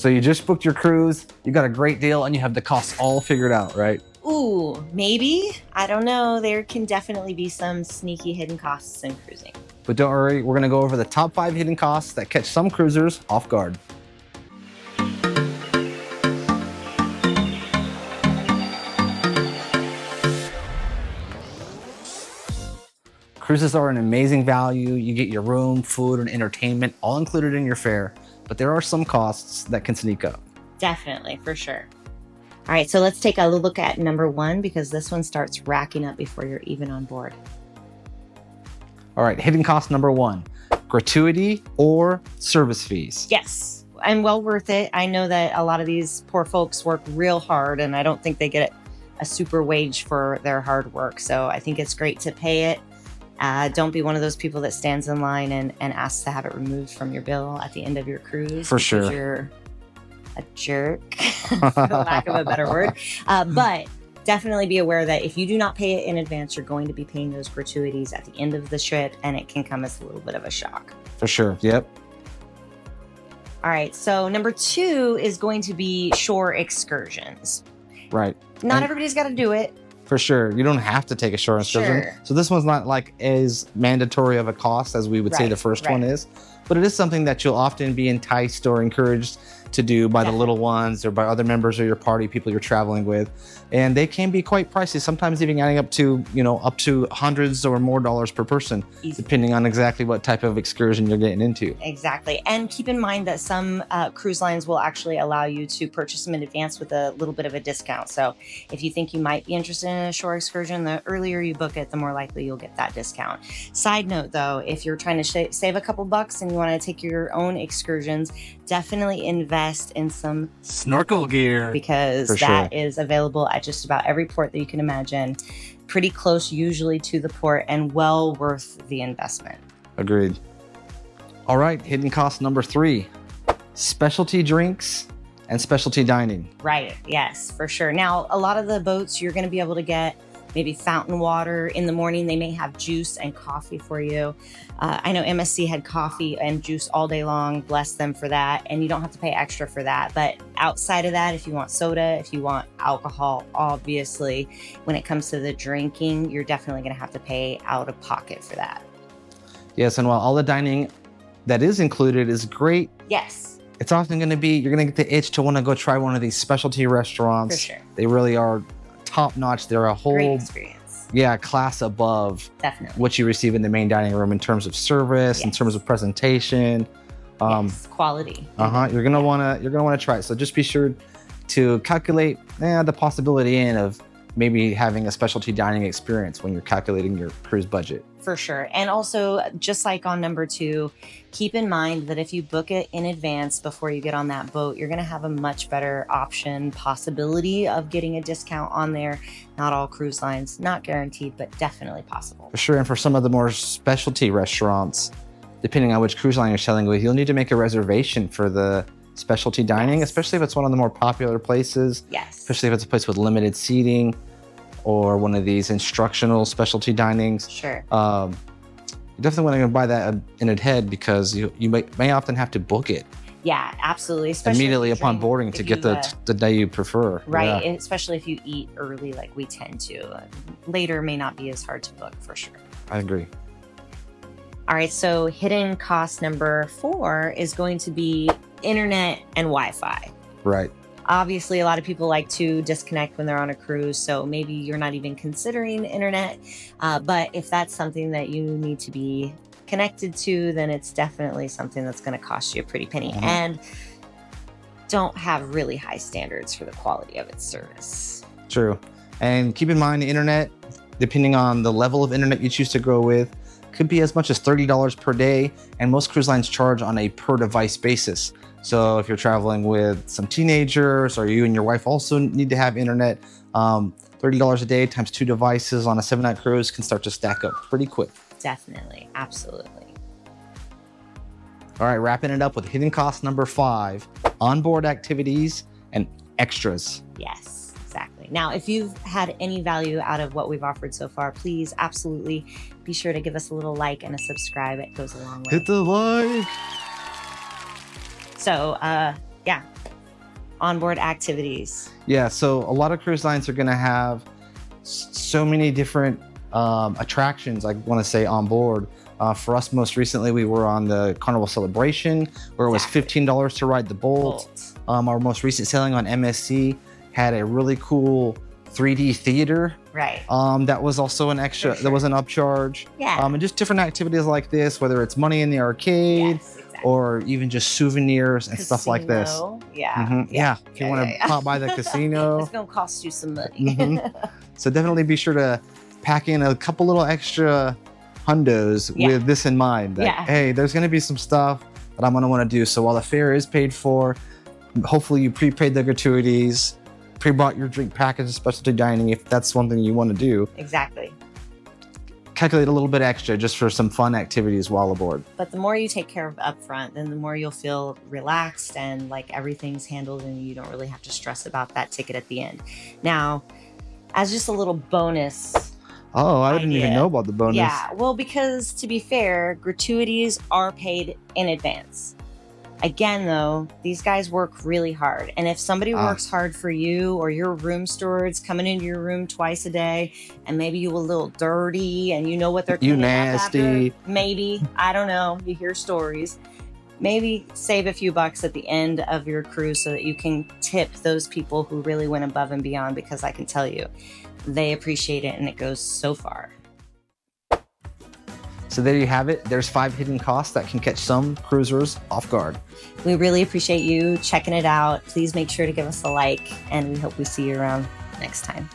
So you just booked your cruise, you got a great deal, and you have the costs all figured out, right? Ooh, maybe. I don't know. There can definitely be some sneaky hidden costs in cruising. But don't worry, we're gonna go over the top 5 hidden costs that catch some cruisers off guard. Cruises are an amazing value. You get your room, food, and entertainment all included in your fare, but there are some costs that can sneak up. Definitely, for sure. All right, so let's take a look at number 1 because this one starts racking up before you're even on board. All right, hidden cost number 1, gratuity or service fees. Yes, and well worth it. I know that a lot of these poor folks work real hard, and I don't think they get a super wage for their hard work. So I think it's great to pay it. Don't be one of those people that stands in line and asks to have it removed from your bill at the end of your cruise. For sure. You're a jerk, for lack of a better word. But definitely be aware that if you do not pay it in advance, you're going to be paying those gratuities at the end of the trip, and it can come as a little bit of a shock. For sure, yep. All right, so number 2 is going to be shore excursions. Right. Not everybody's got to do it. For sure. You don't have to take a shore excursion. Sure. So this one's not like as mandatory of a cost as we would say the first one is, but it is something that you'll often be enticed or encouraged to do by the little ones or by other members of your party, people you're traveling with. And they can be quite pricey, sometimes even adding up to, up to hundreds or more dollars per person, depending on exactly what type of excursion you're getting into. Exactly. And keep in mind that some cruise lines will actually allow you to purchase them in advance with a little bit of a discount. So if you think you might be interested in a shore excursion, the earlier you book it, the more likely you'll get that discount. Side note though, if you're trying to save a couple bucks and you want to take your own excursions, definitely invest in some snorkel gear because that is available at just about every port that you can imagine. Pretty close usually to the port and well worth the investment. Agreed. All right, hidden cost number 3, specialty drinks and specialty dining. Right, yes, for sure. Now, a lot of the boats you're going to be able to get maybe fountain water. In the morning, they may have juice and coffee for you. I know MSC had coffee and juice all day long. Bless them for that. And you don't have to pay extra for that. But outside of that, if you want soda, if you want alcohol, obviously, when it comes to the drinking, you're definitely going to have to pay out of pocket for that. Yes, and while all the dining that is included is great, yes, it's often going to be, you're going to get the itch to want to go try one of these specialty restaurants. For sure. They really are top notch. They're a whole great experience. Yeah, class above definitely what you receive in the main dining room in terms of service, in terms of presentation, quality. You're gonna wanna try it. So just be sure to calculate the possibility of maybe having a specialty dining experience when you're calculating your cruise budget. For sure. And also, just like on number 2, keep in mind that if you book it in advance before you get on that boat, you're going to have a much better possibility of getting a discount on there. Not all cruise lines, not guaranteed, but definitely possible. For sure. And for some of the more specialty restaurants, depending on which cruise line you're sailing with, you'll need to make a reservation for the specialty dining, especially if it's one of the more popular places. Yes. Especially if it's a place with limited seating, or one of these instructional specialty dinings. Sure. You definitely want to buy that in ahead because you may often have to book it. Yeah, absolutely. Especially immediately upon boarding to get the day you prefer. Right, especially if you eat early like we tend to. Later may not be as hard to book for sure. I agree. All right, so hidden cost number 4 is going to be internet and Wi-Fi. Right. Obviously, a lot of people like to disconnect when they're on a cruise, so maybe you're not even considering internet. But if that's something that you need to be connected to, then it's definitely something that's going to cost you a pretty penny. And don't have really high standards for the quality of its service. True. And keep in mind, the internet, depending on the level of internet you choose to go with, could be as much as $30 per day. And most cruise lines charge on a per device basis. So if you're traveling with some teenagers or you and your wife also need to have internet, $30 a day times 2 devices on a 7-night cruise can start to stack up pretty quick. Definitely. Absolutely. All right, wrapping it up with hidden cost number 5, onboard activities and extras. Yes, exactly. Now, if you've had any value out of what we've offered so far, please absolutely be sure to give us a little like and a subscribe. It goes a long way. Hit the like. So, onboard activities. Yeah, so a lot of cruise lines are going to have so many different attractions, I want to say, on board. For us, most recently, we were on the Carnival Celebration, where it was $15 to ride the boat. Our most recent sailing on MSC had a really cool 3D theater. Right. That was also an extra, Sure. That was an upcharge. Yeah. And just different activities like this, whether it's money in the arcade, Yes, exactly. or even just souvenirs and stuff like this. Casino. Yeah. Yeah, if you want to pop by the casino. It's going to cost you some money. So definitely be sure to pack in a couple little extra hundos with this in mind. That, hey, there's going to be some stuff that I'm going to want to do. So while the fare is paid for, hopefully you prepaid the gratuities, pre-bought your drink package, specialty dining, if that's one thing you want to do. Exactly. Calculate a little bit extra just for some fun activities while aboard. But the more you take care of up front, then the more you'll feel relaxed and like everything's handled and you don't really have to stress about that ticket at the end. Now, as just a little bonus. Oh, I didn't even know about the bonus. Yeah, well, because to be fair, gratuities are paid in advance. Again, though, these guys work really hard. And if somebody works hard for you, or your room steward's coming into your room twice a day, and maybe you a little dirty and you know what they're cleaning up nasty. after, maybe, I don't know, you hear stories. Maybe save a few bucks at the end of your cruise so that you can tip those people who really went above and beyond, because I can tell you, they appreciate it and it goes so far. So there you have it. There's 5 hidden costs that can catch some cruisers off guard. We really appreciate you checking it out. Please make sure to give us a like, and we hope we see you around next time.